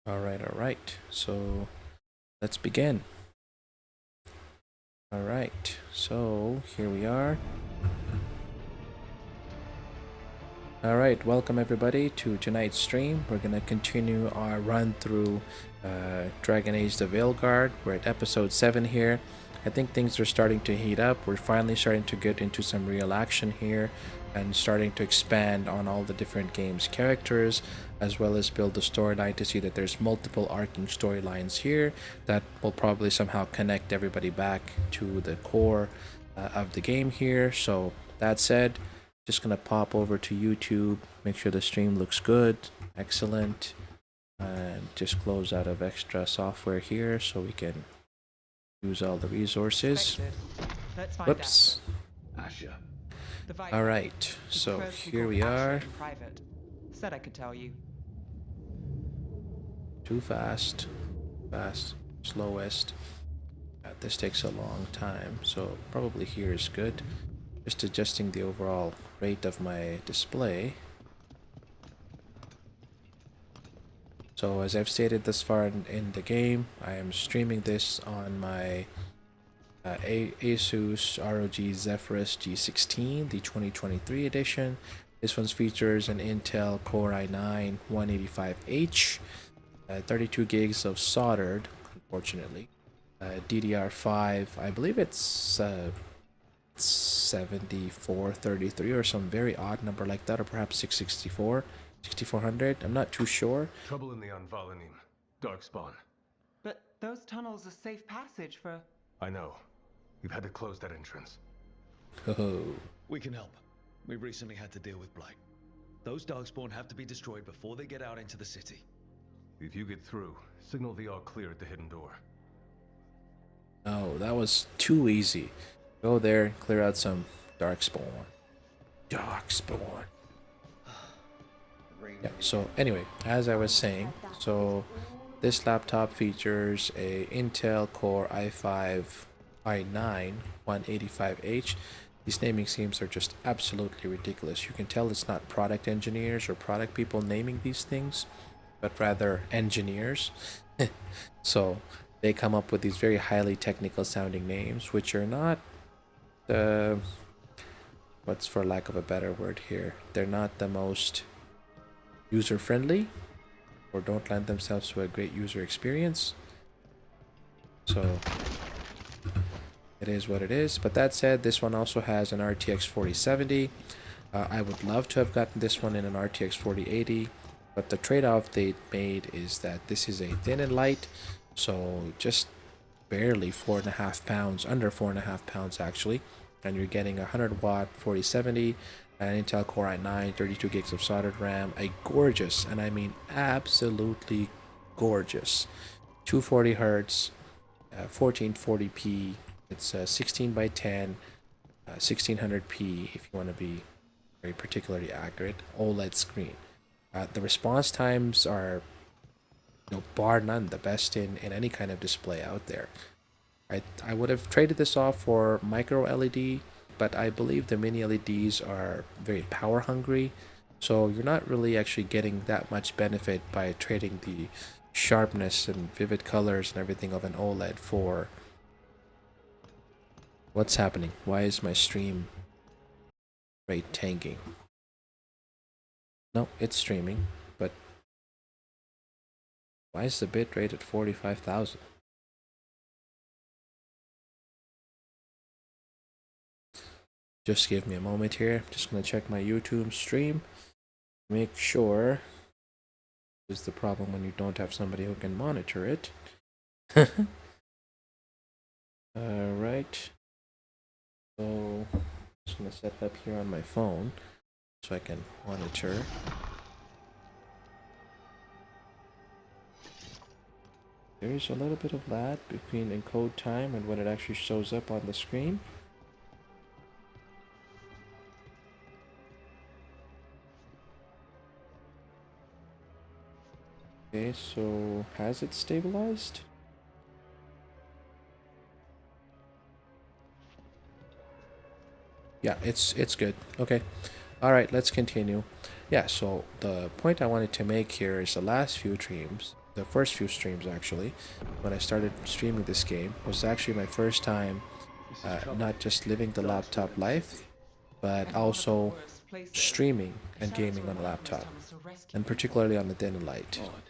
All right. So let's begin. All right. So here we are. All right. Welcome everybody to tonight's stream. We're gonna continue our run through Dragon Age: The Veilguard. We're at episode 7 here. I think things are starting to heat up. We're finally starting to get into some real action here and starting to expand on all the different game's characters, as well as build the storyline to see that there's multiple arcing storylines here that will probably somehow connect everybody back to the core of the game here. So that said, just gonna pop over to YouTube, make sure the stream looks good, excellent, and just close out of extra software here so we can use all the resources. Let's find Whoops. Asher. All right, so here we are. Private. Said I could tell you. Too fast, slowest. This takes a long time, so probably here is good. Just adjusting the overall rate of my display. So as I've stated thus far in the game, I am streaming this on my Asus ROG Zephyrus G16, the 2023 edition. This one features an Intel Core i9 185H, 32 gigs of soldered, unfortunately. DDR5, I believe it's 7433 or some very odd number like that, or perhaps 664, 6400. I'm not too sure. Trouble in the Anvalanim. Darkspawn. But those tunnels are safe passage for... I know. We've had to close that entrance. Oh. We can help. We recently had to deal with Blight. Those Darkspawn have to be destroyed before they get out into the city. If you get through, signal the all clear at the hidden door. Oh, that was too easy. Go there, clear out some Darkspawn. Darkspawn. Yeah, so anyway, as I was saying, so this laptop features a Intel Core i5 185H. These naming schemes are just absolutely ridiculous. You can tell it's not product engineers or product people naming these things, but rather engineers. So they come up with these very highly technical sounding names, which are not what's for lack of a better word here, they're not the most user friendly or don't lend themselves to a great user experience. So it is what it is. But that said, this one also has an RTX 4070. I would love to have gotten this one in an RTX 4080, but the trade-off they made is that this is a thin and light, so just barely 4.5 pounds, under 4.5 pounds actually, and you're getting a 100 watt 4070, an Intel Core i9, 32 gigs of soldered RAM, a gorgeous, and I mean absolutely gorgeous, 240 hertz, 1440p. It's 16 by 10, 1600p if you want to be very particularly accurate, OLED screen. The response times are, bar none, the best in any kind of display out there. I would have traded this off for micro LED, but I believe the mini LEDs are very power hungry, so you're not really actually getting that much benefit by trading the sharpness and vivid colors and everything of an OLED for... What's happening? Why is my stream rate tanking? No, it's streaming, but why is the bit rate at 45,000? Just give me a moment here. I'm just gonna check my YouTube stream. Make sure. This is the problem when you don't have somebody who can monitor it. Alright. So, I'm just gonna set it up here on my phone so I can monitor. There's a little bit of lag between encode time and when it actually shows up on the screen. Okay, so has it stabilized? Yeah, it's good. Okay. All right, let's continue. Yeah, so the point I wanted to make here is the last few the first few streams actually, when I started streaming this game, was actually my first time not just living the laptop life, but also streaming and gaming on a laptop, and particularly on the dim light. Odd.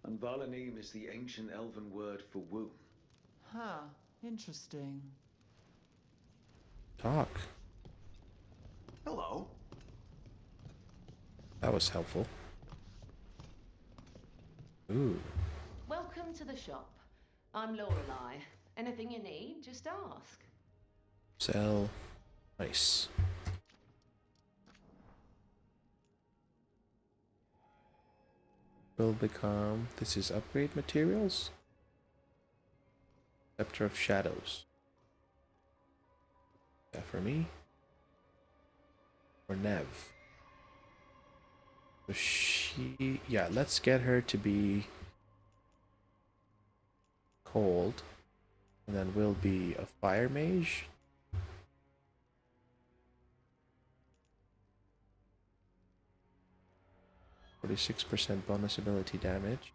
And Valanim is the ancient elven word for womb. Huh. Interesting. Talk. Hello. That was helpful. Ooh. Welcome to the shop. I'm Lorelei. Anything you need, just ask. Sell. Nice. Will become. This is upgrade materials. Scepter of Shadows. That for me. Or Nev. So she. Yeah, let's get her to be cold. And then we'll be a fire mage. %46 bonus ability damage.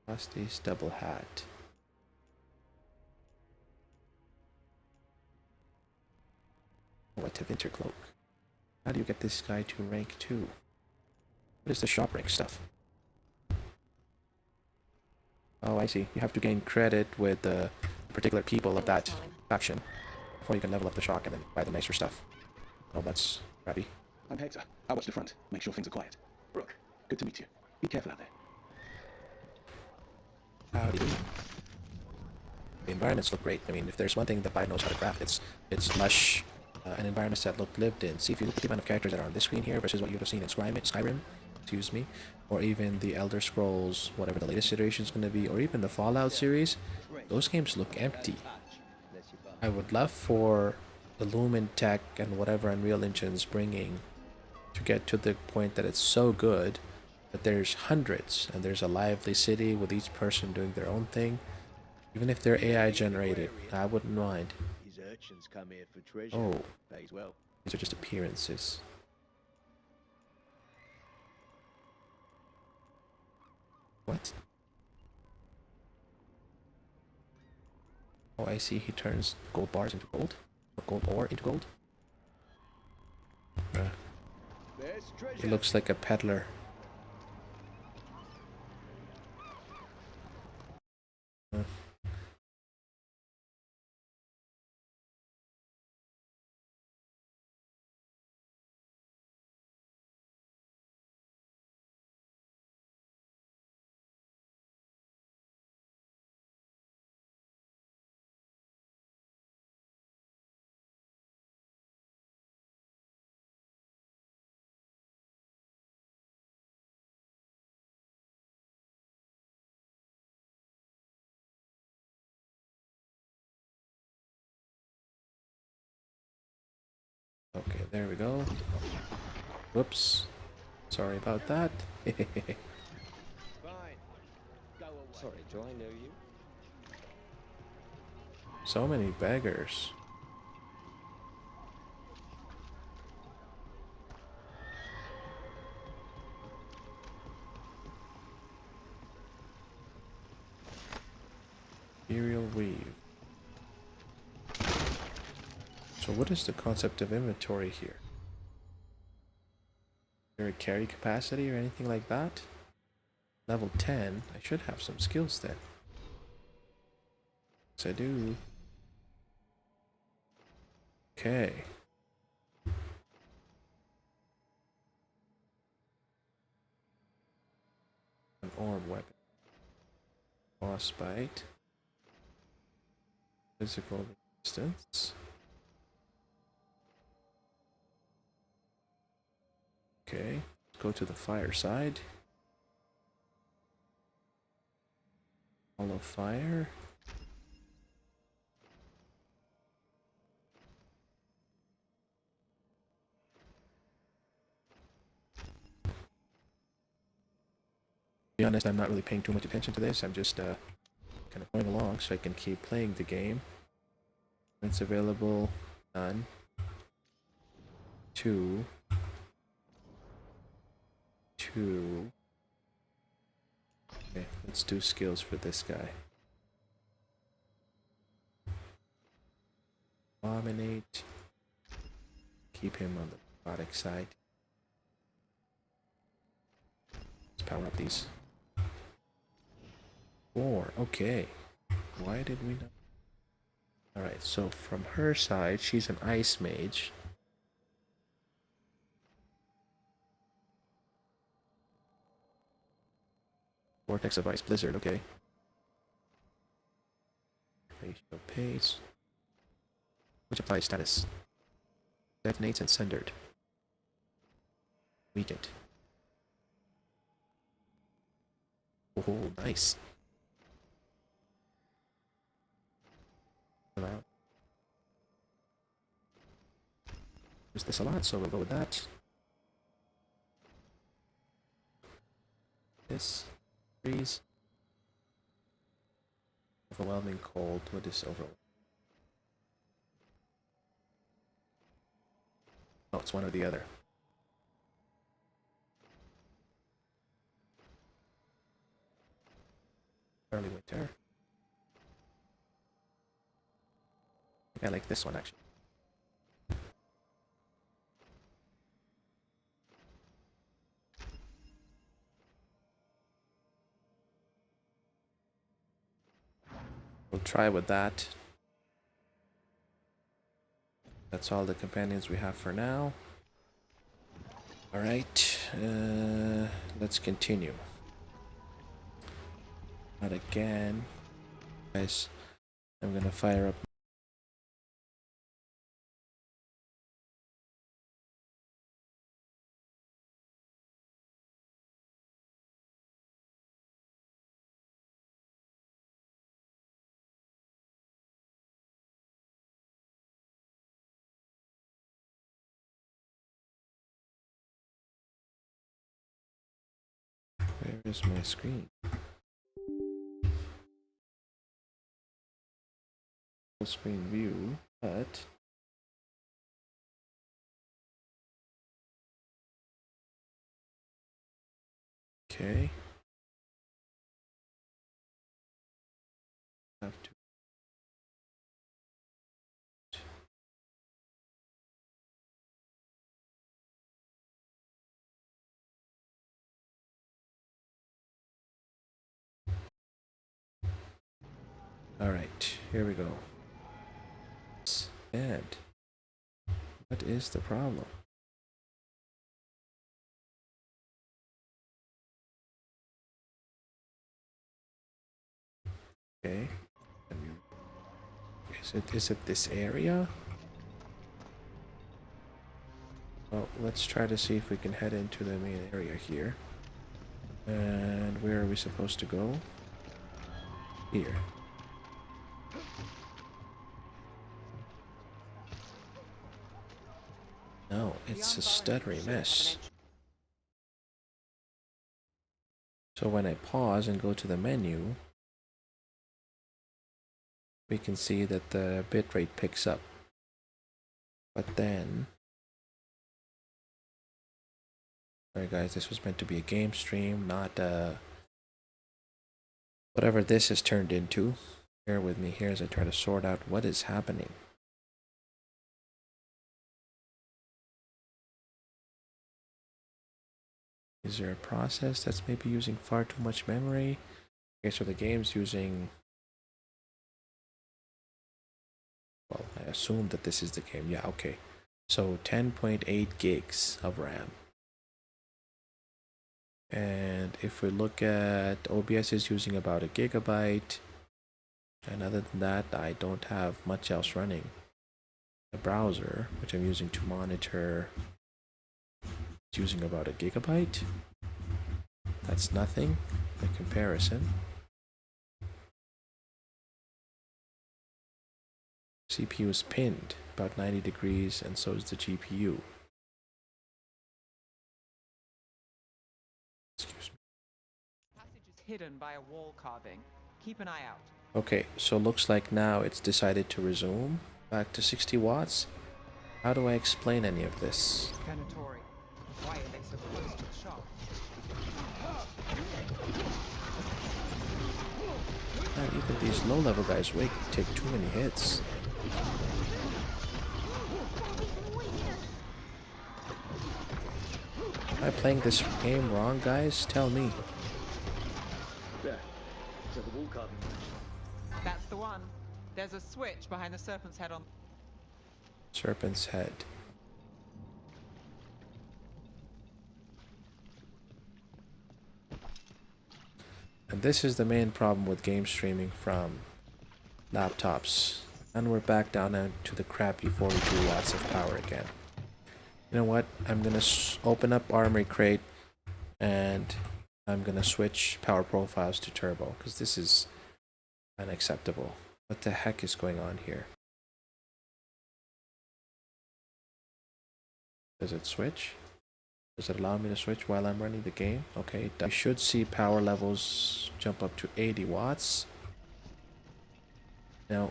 Frosties double hat. What a winter cloak. How do you get this guy to rank 2? What is the shop rank stuff? Oh, I see. You have to gain credit with the particular people of that faction before you can level up the shop and then buy the nicer stuff. Oh, that's crappy. I'm Hector. I watch the front. Make sure things are quiet. Brooke, good to meet you. Be careful out there. Howdy. The environments look great. I mean, if there's one thing that Bio knows how to craft, it's lush and environments that look lived in. See, if you look at the amount of characters that are on this screen here versus what you would have seen in Skyrim, excuse me, or even the Elder Scrolls, whatever the latest iteration is going to be, or even the Fallout series, those games look empty. I would love for the Lumen tech and whatever Unreal Engine's bringing to get to the point that it's so good that there's hundreds and there's a lively city with each person doing their own thing. Even if they're AI generated, I wouldn't mind. Oh, these are just appearances. What? Oh, I see. He turns gold bars into gold? Or gold ore into gold? He looks like a peddler. Okay, there we go. Whoops. Sorry about that. Sorry, do I know you? So many beggars. Imperial Weave. So what is the concept of inventory here? Is there a carry capacity or anything like that? Level 10, I should have some skills then. Yes, I do. Okay. An orb weapon. Boss bite. Physical resistance. Okay, let's go to the fireside. Hollow fire. To be honest, I'm not really paying too much attention to this. I'm just kind of going along so I can keep playing the game. It's available. None. 2. 2. Okay, let's do skills for this guy. Dominate. Keep him on the robotic side. Let's power up these. 4. Okay. Why did we not? Alright, so from her side, she's an ice mage. Vortex of Ice Blizzard, okay. Ratio pace. Which applies status. Detonates and sundered. Weakened. Oh, nice. Use this a lot, so we'll go with that. This. Freeze. Overwhelming cold. What is overwhelming? Oh, it's one or the other. Early winter. I like this one actually. We'll try with that. That's all the companions we have for now. Alright, let's continue. Not again. Guys, I'm gonna fire up. Where is my screen? Full screen view, but okay. Have to. All right, here we go. And what is the problem? Okay. Is it this area? Well, let's try to see if we can head into the main area here. And where are we supposed to go? Here. No, it's a stuttery mess. So when I pause and go to the menu, we can see that the bitrate picks up. But then... Sorry guys, this was meant to be a game stream, not whatever this has turned into. Bear with me here as I try to sort out what is happening. Is there a process that's maybe using far too much memory? Okay, so the game's using... Well, I assume that this is the game. Yeah, okay. So 10.8 gigs of RAM. And if we look at OBS is using about 1 gigabyte. And other than that, I don't have much else running. The browser, which I'm using to monitor, is using about 1 gigabyte. That's nothing by comparison. CPU is pinned about 90 degrees, and so is the GPU. Excuse me. Passage is hidden by a wall carving. Keep an eye out. Okay, so looks like now it's decided to resume back to 60 watts. How do I explain any of this? Venatori. Why are they so close to the shop? these low-level guys take too many hits. Am I playing this game wrong, guys? Tell me. There. So the wall carving. That's the one. There's a switch behind the serpent's head on. Serpent's head. And this is the main problem with game streaming from laptops. And we're back down to the crappy 42 watts of power again. You know what? I'm gonna open up Armory Crate and I'm gonna switch power profiles to turbo because this is unacceptable. What the heck is going on here? Does it switch? Does it allow me to switch while I'm running the game? Okay, I should see power levels jump up to 80 watts. Now,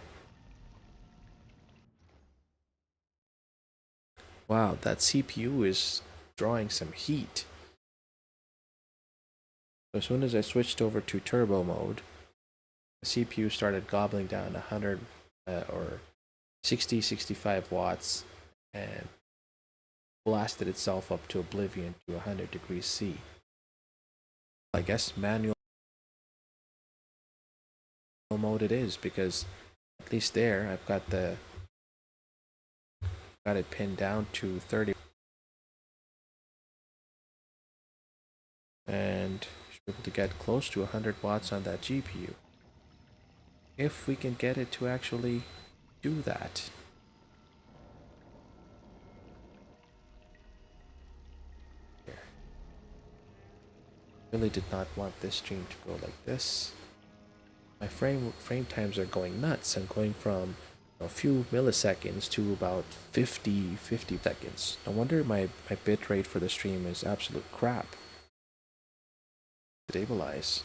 wow, that CPU is drawing some heat. So as soon as I switched over to turbo mode, the CPU started gobbling down 100 or 65 watts and blasted itself up to oblivion to 100 degrees C. I guess manual mode it is, because at least there I've got it pinned down to 30 and should be able to get close to 100 watts on that GPU if we can get it to actually do that. Really did not want this stream to go like this. My frame times are going nuts. I'm going from a few milliseconds to about 50 seconds. No wonder my bit rate for the stream is absolute crap. Stabilize.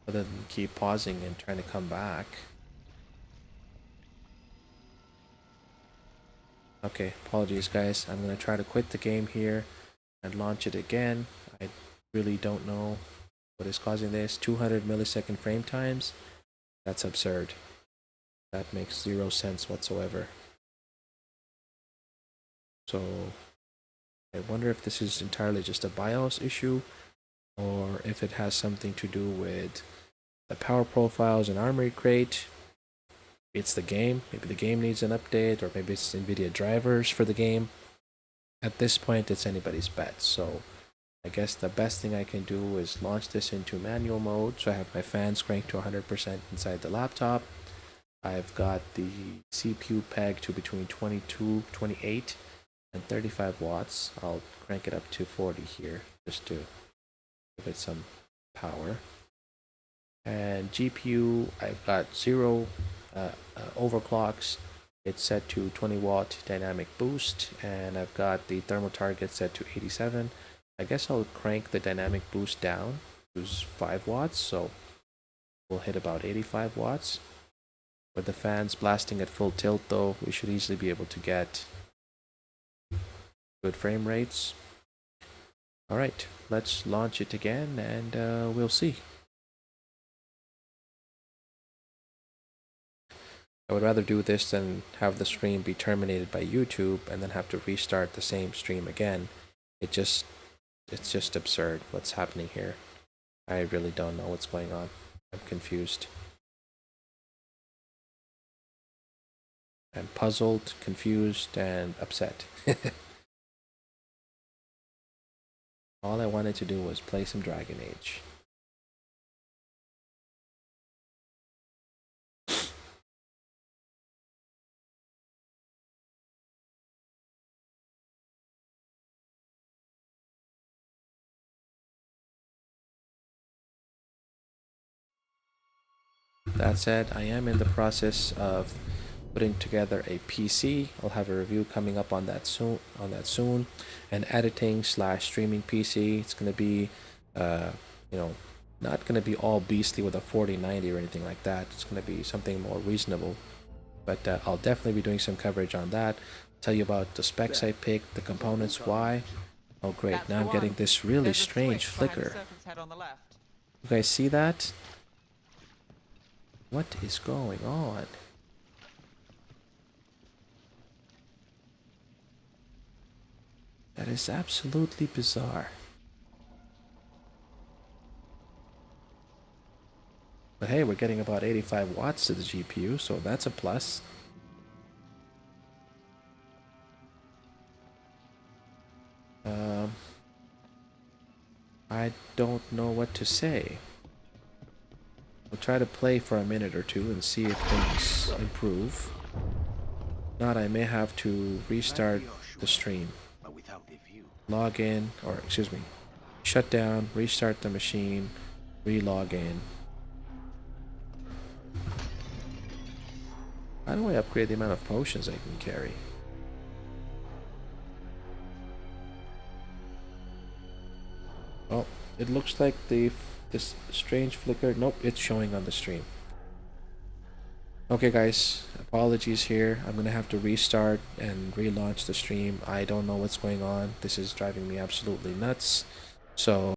Other than keep pausing and trying to come back. Okay, apologies guys. I'm gonna try to quit the game here and launch it again. I really don't know what is causing this. 200 millisecond frame times? That's absurd. That makes 0 sense whatsoever. So I wonder if this is entirely just a BIOS issue, or if it has something to do with the power profiles in Armory Crate. It's the game. Maybe the game needs an update, or maybe it's NVIDIA drivers for the game. At this point, it's anybody's bet. So I guess the best thing I can do is launch this into manual mode. So I have my fans cranked to 100% inside the laptop. I've got the CPU pegged to between 22, 28, and 35 watts. I'll crank it up to 40 here just to give it some power. And GPU, I've got 0 overclocks. It's set to 20 watt dynamic boost, and I've got the thermal target set to 87. I guess I'll crank the dynamic boost down to 5 watts, so we'll hit about 85 watts. With the fans blasting at full tilt though, we should easily be able to get good frame rates. Alright, let's launch it again and we'll see. I would rather do this than have the stream be terminated by YouTube and then have to restart the same stream again. It's just absurd what's happening here. I really don't know what's going on. I'm confused. I'm puzzled, confused, and upset. All I wanted to do was play some Dragon Age. That said, I am in the process of putting together a PC. I'll have a review coming up on that soon. An editing / streaming PC. It's going to be, Not going to be all beastly with a 4090 or anything like that. It's going to be something more reasonable. But I'll definitely be doing some coverage on that. Tell you about the specs I picked, the components, why. Oh great, That's now the I'm getting one. this really There's a strange switch behind the flicker. serpent's head on the left. You guys see that? What is going on? That is absolutely bizarre. But hey, we're getting about 85 watts to the GPU, so that's a plus. I don't know what to say. We'll try to play for a minute or two and see if things improve. If not, I may have to restart the stream. Log in, or excuse me, shut down, restart the machine, re-log in. How do I upgrade the amount of potions I can carry? Oh, it looks like this strange flicker. Nope, it's showing on the stream. Okay guys, apologies here. I'm gonna have to restart and relaunch the stream. I don't know what's going on. This is driving me absolutely nuts. So